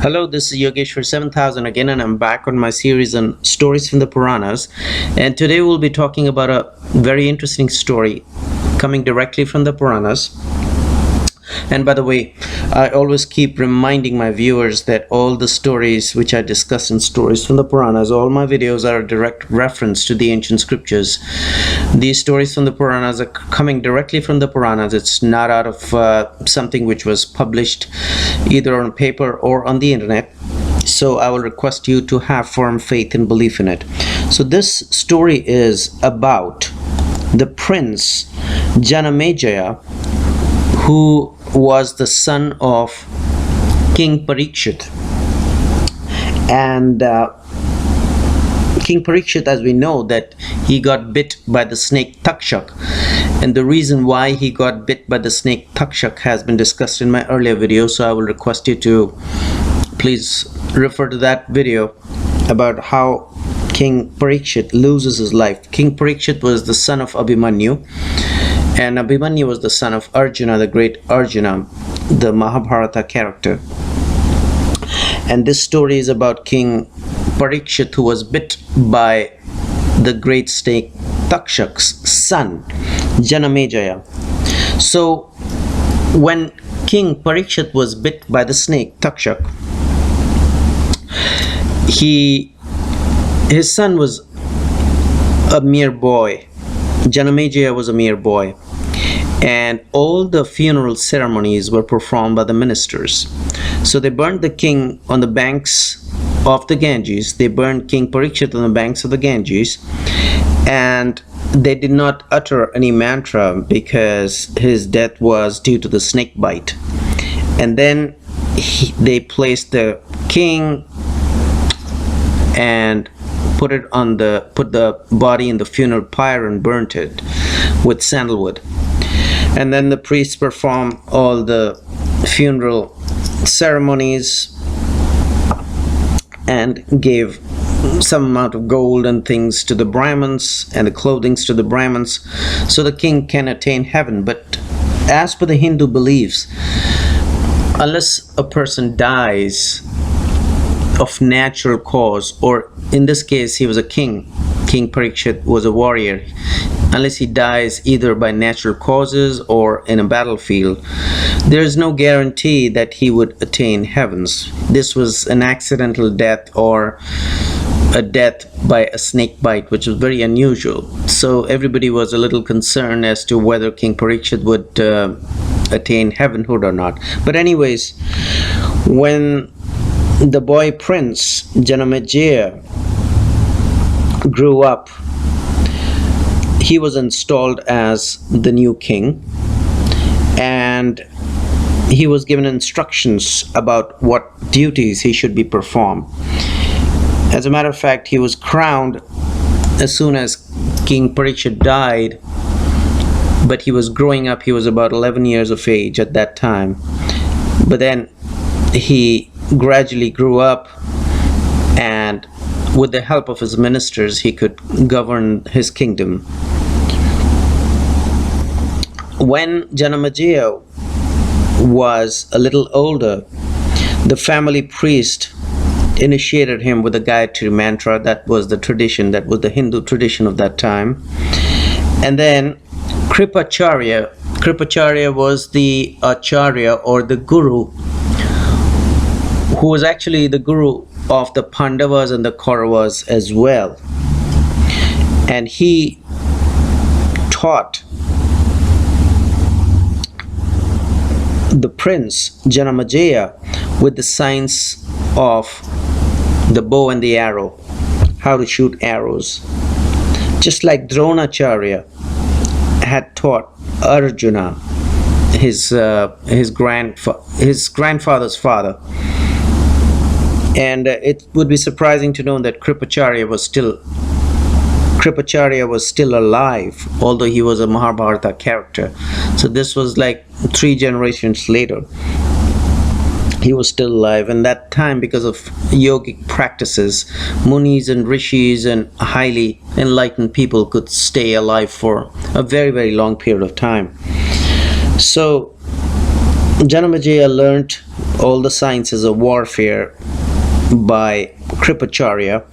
Hello, this is Yogeshwar 7000 again, and I'm back on my series on stories from the Puranas. And today we'll be talking about a very interesting story coming directly from the Puranas. And by the way, I always keep reminding my viewers that all the stories which I discuss in Stories from the Puranas, all my videos are a direct reference to the ancient scriptures. These stories from the Puranas are coming directly from the Puranas. It's not out of something which was published either on paper or on the internet. So I will request you to have firm faith and belief in it. So this story is about the prince Janamejaya, who was the son of King Parikshit. And King Parikshit, as we know, that he got bit by the snake Takshak. And the reason why he got bit by the snake Takshak has been discussed in my earlier video, so I will request you to please refer to that video about how King Parikshit loses his life. King Parikshit was the son of Abhimanyu, and Abhimanyu was the son of Arjuna, the great Arjuna, the Mahabharata character. And this story is about King Parikshit, who was bit by the great snake Takshak's son, Janamejaya. So when King Parikshit was bit by the snake Takshak, his son was a mere boy. Janamejaya was a mere boy, and all the funeral ceremonies were performed by the ministers. So they burned the king on the banks of the Ganges. They burned King Parikshit on the banks of the Ganges, and they did not utter any mantra because his death was due to the snake bite. And then they placed the king and put the body in the funeral pyre and burnt it with sandalwood. And then the priests performed all the funeral ceremonies and gave some amount of gold and things to the Brahmins and the clothings to the Brahmins, so the king can attain heaven. But as per the Hindu beliefs, unless a person dies of natural cause, or in this case he was a king, King Parikshit was a warrior, unless he dies either by natural causes or in a battlefield, there is no guarantee that he would attain heavens. This was an accidental death or a death by a snake bite, which was very unusual. So everybody was a little concerned as to whether King Parikshit would attain heavenhood or not. But anyways, when the boy prince Janamejaya grew up, he was installed as the new king, and he was given instructions about what duties he should be performed. As a matter of fact, he was crowned as soon as King Parikshit died, but he was growing up. He was about 11 years of age at that time. But then he gradually grew up, and with the help of his ministers, he could govern his kingdom. When Janamejaya was a little older, the family priest initiated him with the Gayatri mantra. That was the tradition, that was the Hindu tradition of that time. And then Kripacharya was the Acharya or the Guru, who was actually the Guru of the Pandavas and the Kauravas as well. And he taught the prince Janamejaya with the science of the bow and the arrow, how to shoot arrows. Just like Dronacharya had taught Arjuna, his grandfather's father. And it would be surprising to know that Kripacharya was still alive, although he was a Mahabharata character. So this was like 3 generations later. He was still alive. And that time, because of yogic practices, munis and rishis and highly enlightened people could stay alive for a very, very long period of time. So Janamejaya learnt all the sciences of warfare by Kripacharya,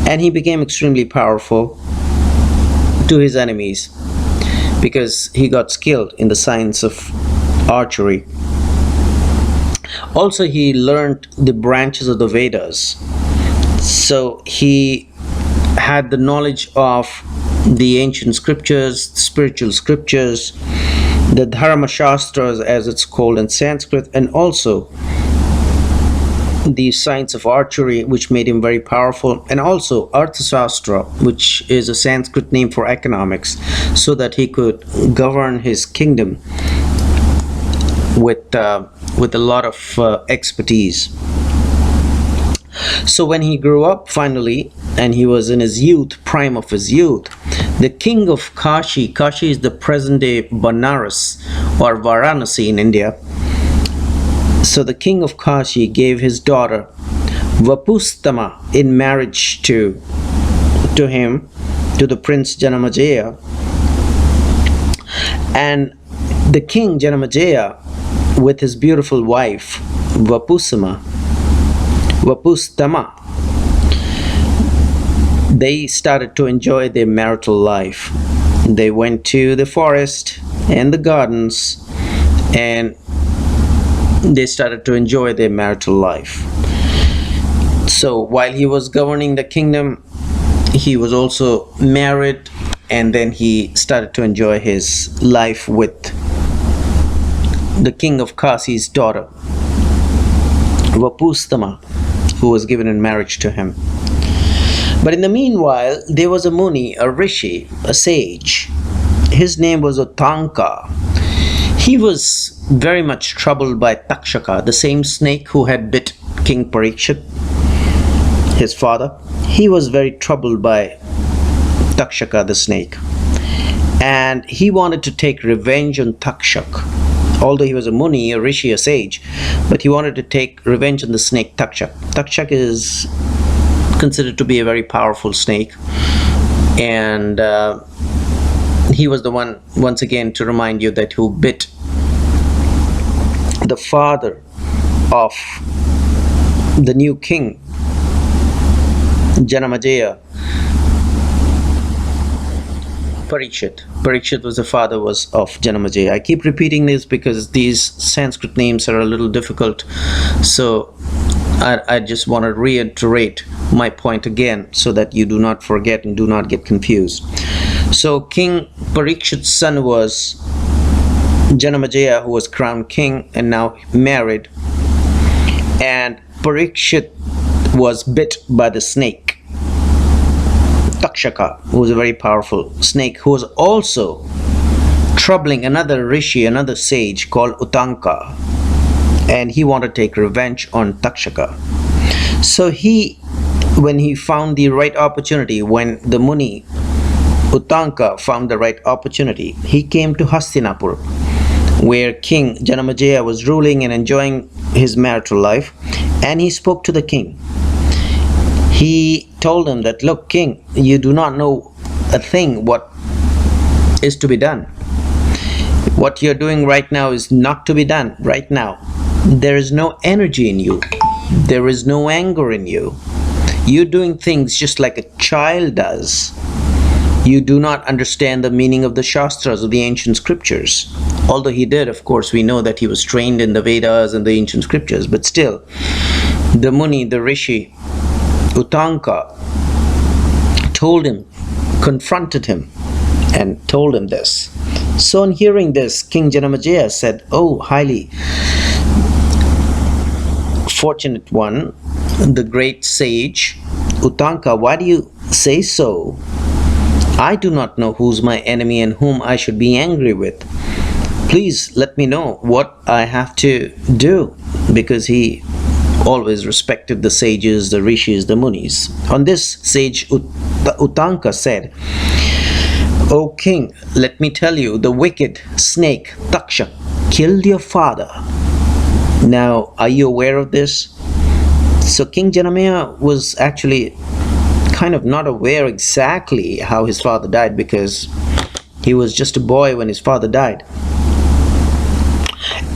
and he became extremely powerful to his enemies because he got skilled in the science of archery. Also, he learned the branches of the Vedas, so he had the knowledge of the ancient scriptures, spiritual scriptures, the Dharma Shastras as it's called in Sanskrit, and also the science of archery, which made him very powerful, and also Arthashastra, which is a Sanskrit name for economics, so that he could govern his kingdom with a lot of expertise. So when he grew up finally, and he was in his youth, prime of his youth, the king of Kashi, Kashi is the present-day Banaras or Varanasi in India. So the king of Kashi gave his daughter Vapustama in marriage to him, to the prince Janamejaya. And the king Janamejaya, with his beautiful wife Vapustama, they started to enjoy their marital life. They went to the forest and the gardens, and they started to enjoy their marital life. So while he was governing the kingdom, he was also married, and then he started to enjoy his life with the king of Kashi's daughter, Vapustama, who was given in marriage to him. But in the meanwhile, there was a Muni, a Rishi, a sage. His name was Utanka. He was very much troubled by Takshaka, the same snake who had bit King Parikshit, his father. He was very troubled by Takshaka, the snake. And he wanted to take revenge on Takshak. Although he was a Muni, a Rishi, a sage, but he wanted to take revenge on the snake Takshak. Takshak is considered to be a very powerful snake, and he was the one, once again, to remind you, that who bit the father of the new king Janamejaya, Parikshit. Parikshit was the father of Janamejaya. I keep repeating this because these Sanskrit names are a little difficult, so I just want to reiterate my point again so that you do not forget and do not get confused. So King Parikshit's son was Janamejaya, who was crowned king and now married, and Parikshit was bit by the snake Takshaka, who was a very powerful snake, who was also troubling another rishi, another sage called Utanka, and he wanted to take revenge on Takshaka. So when he found the right opportunity, when the Muni Utanka found the right opportunity, he came to Hastinapur, where King Janamejaya was ruling and enjoying his marital life, and he spoke to the king. He told him that, look, king, you do not know a thing what is to be done. What you're doing right now is not to be done right now. There is no energy in you. There is no anger in you. You're doing things just like a child does. You do not understand the meaning of the Shastras, of the ancient scriptures. Although he did, of course, we know that he was trained in the Vedas and the ancient scriptures, but still, the Muni, the Rishi, Utanka, told him, confronted him, and told him this. So on hearing this, King Janamejaya said, "Oh, highly fortunate one, the great sage, Utanka, why do you say so? I do not know who's my enemy and whom I should be angry with. Please let me know what I have to do," because he always respected the sages, the rishis, the munis. On this, sage Utanka said, "O king, let me tell you, the wicked snake Takshak killed your father. Now, are you aware of this?" So King Janamejaya was actually kind of not aware exactly how his father died, because he was just a boy when his father died.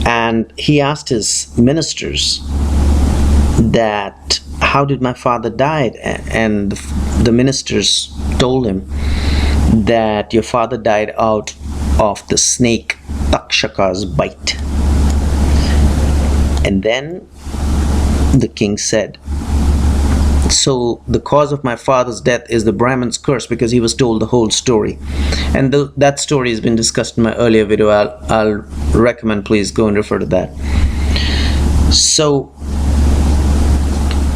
And he asked his ministers that how did my father die, and the ministers told him that your father died out of the snake Takshaka's bite. And then the king said, so the cause of my father's death is the Brahman's curse, because he was told the whole story. And that story has been discussed in my earlier video. I'll recommend, please go and refer to that. So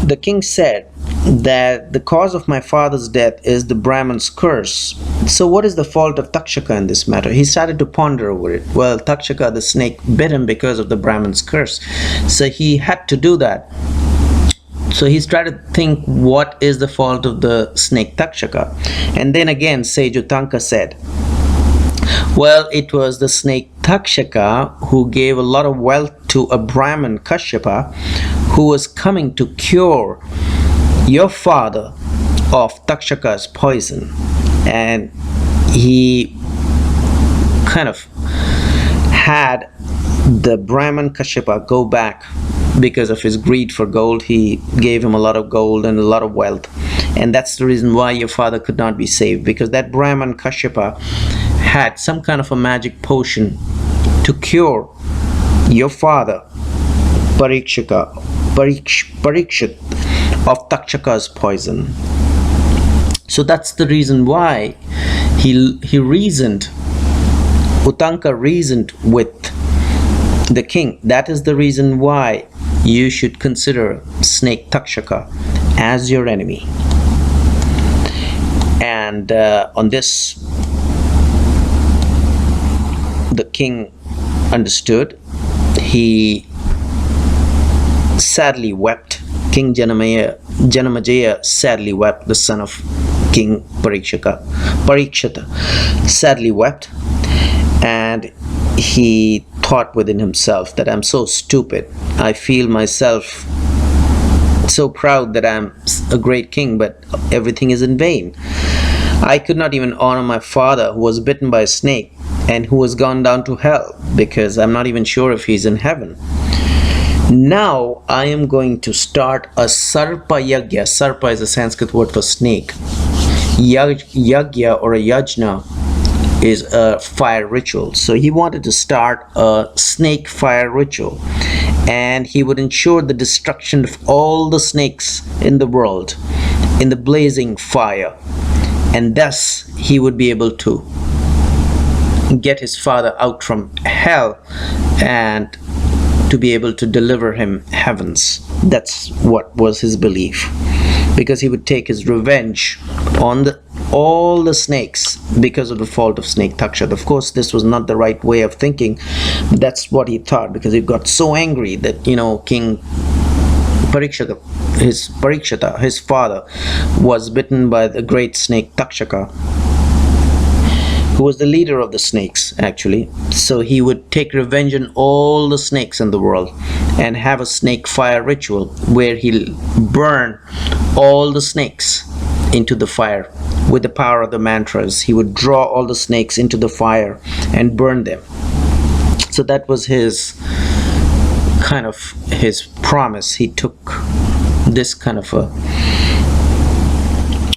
the king said that the cause of my father's death is the Brahman's curse. So what is the fault of Takshaka in this matter? He started to ponder over it. Well, Takshaka the snake bit him because of the Brahman's curse, so he had to do that. So he started to think, what is the fault of the snake Takshaka? And then again sage Utanka said, well, it was the snake Takshaka who gave a lot of wealth to a Brahman, Kashyapa, who was coming to cure your father of Takshaka's poison. And he kind of had the Brahman Kashyapa go back because of his greed for gold. He gave him a lot of gold and a lot of wealth, and that's the reason why your father could not be saved, because that Brahman Kashyapa had some kind of a magic potion to cure your father Parikshit of Takshaka's poison. So that's the reason why he reasoned, Utanka reasoned with the king. That is the reason why you should consider snake Takshaka as your enemy. And on this, the king understood. He sadly wept. King Janamejaya sadly wept. The son of King Parikshita sadly wept, and he thought within himself that I'm so stupid. I feel myself so proud that I'm a great king, but everything is in vain. I could not even honor my father, who was bitten by a snake and who has gone down to hell, because I'm not even sure if he's in heaven. Now I am going to start a Sarpa Yagya. Sarpa is a Sanskrit word for snake. Yagya or a yajna is a fire ritual. So he wanted to start a snake fire ritual, and he would ensure the destruction of all the snakes in the world in the blazing fire, and thus he would be able to get his father out from hell and to be able to deliver him heavens. That's what was his belief, because he would take his revenge on all the snakes because of the fault of snake Takshat. Of course, this was not the right way of thinking, but that's what he thought, because he got so angry that, King Parikshita, his father, was bitten by the great snake Takshaka, who was the leader of the snakes, actually. So he would take revenge on all the snakes in the world and have a snake fire ritual where he'll burn all the snakes into the fire with the power of the mantras. He would draw all the snakes into the fire and burn them. So that was his promise. He took this kind of a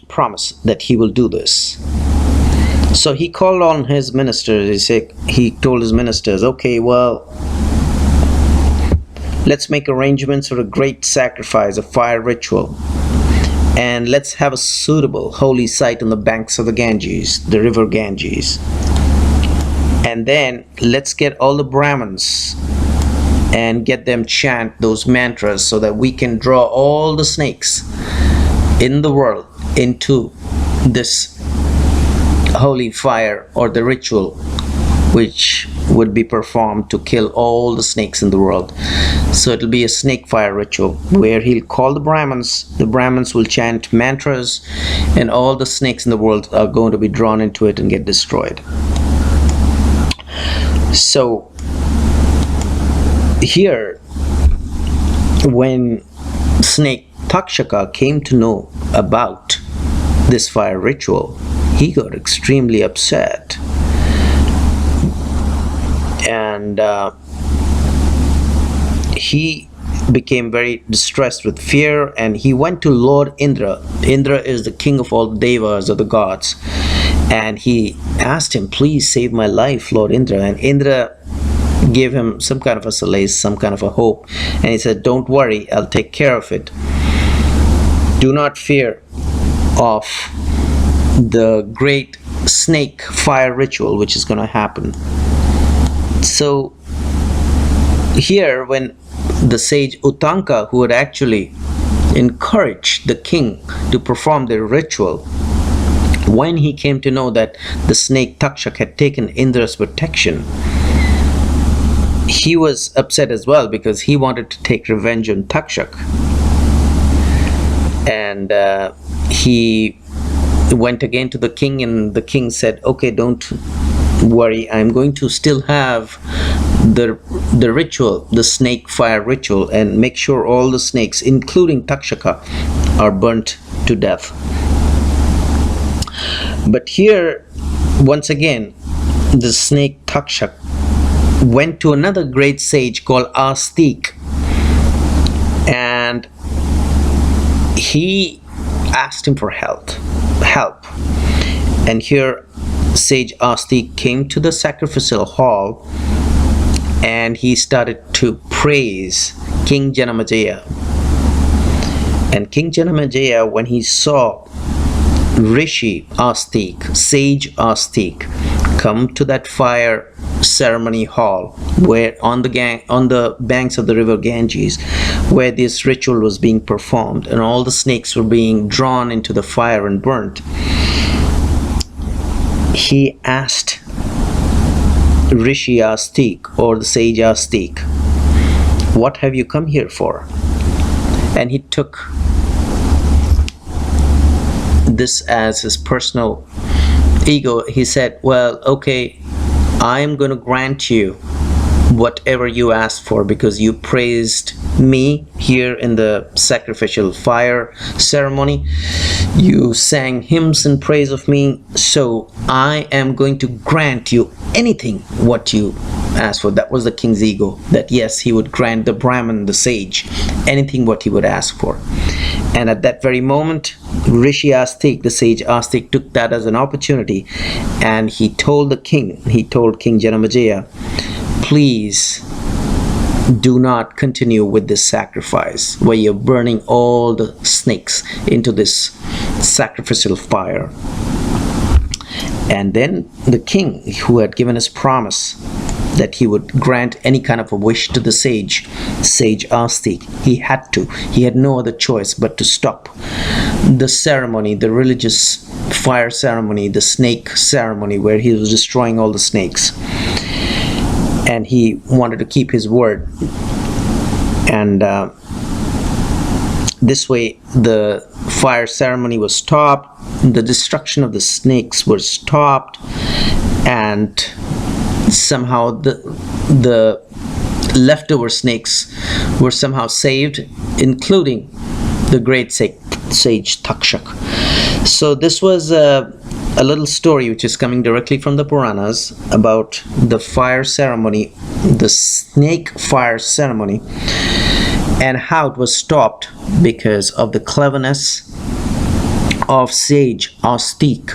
promise that he will do this. So he called on his ministers. He told his ministers, okay, well, let's make arrangements for a great sacrifice, a fire ritual, and let's have a suitable holy site on the banks of the Ganges, the river Ganges. And then let's get all the Brahmins and get them chant those mantras so that we can draw all the snakes in the world into this holy fire, or the ritual which would be performed to kill all the snakes in the world. So it'll be a snake fire ritual where he'll call the Brahmins will chant mantras, and all the snakes in the world are going to be drawn into it and get destroyed. So here, when snake Takshaka came to know about this fire ritual, he got extremely upset, and he became very distressed with fear, and he went to Lord Indra. Indra is the king of all the devas, or the gods, and he asked him, please save my life, Lord Indra. And Indra gave him some kind of a solace, some kind of a hope, and he said, don't worry, I'll take care of it. Do not fear of the great snake fire ritual which is going to happen. So here, when the sage Utanka, who had actually encouraged the king to perform the ritual, when he came to know that the snake Takshak had taken Indra's protection, he was upset as well, because he wanted to take revenge on Takshak. And he went again to the king, and the king said, okay, don't worry, I'm going to still have the ritual, the snake fire ritual, and make sure all the snakes, including Takshaka, are burnt to death. But here, once again, the snake Takshak went to another great sage called Astik, and he asked him for help. And here sage Astik came to the sacrificial hall, and he started to praise King Janamejaya. And King Janamejaya, when he saw Rishi Astik, sage Astik, come to that fire ceremony hall, where on the banks of the river Ganges, where this ritual was being performed, and all the snakes were being drawn into the fire and burnt, he asked Rishi Astik, or the sage Astik, what have you come here for? And he took this as his personal ego. He said, well, okay, I am going to grant you whatever you asked for, because you praised me here in the sacrificial fire ceremony. You sang hymns in praise of me, so I am going to grant you anything what you asked for. That was the king's ego, that yes, he would grant the Brahmin, the sage, anything what he would ask for. And at that very moment, Rishi Astik, the sage Astik, took that as an opportunity, and he told King Janamejaya, please do not continue with this sacrifice where you're burning all the snakes into this sacrificial fire. And then the king, who had given his promise that he would grant any kind of a wish to the sage Astik, he had no other choice but to stop the ceremony, the religious fire ceremony, the snake ceremony, where he was destroying all the snakes. And he wanted to keep his word, and this way the fire ceremony was stopped, the destruction of the snakes was stopped, and somehow the leftover snakes were somehow saved, including the great sage Takshak. So this was a little story which is coming directly from the Puranas about the fire ceremony, the snake fire ceremony, and how it was stopped because of the cleverness of sage Astik,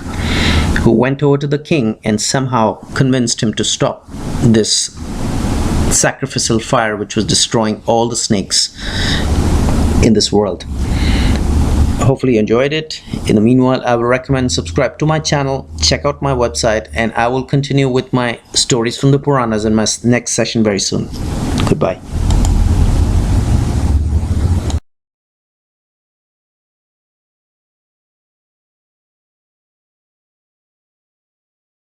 who went over to the king and somehow convinced him to stop this sacrificial fire which was destroying all the snakes in this world. Hopefully you enjoyed it. In the meanwhile, I will recommend subscribe to my channel, check out my website, and I will continue with my stories from the Puranas in my next session very soon. Goodbye.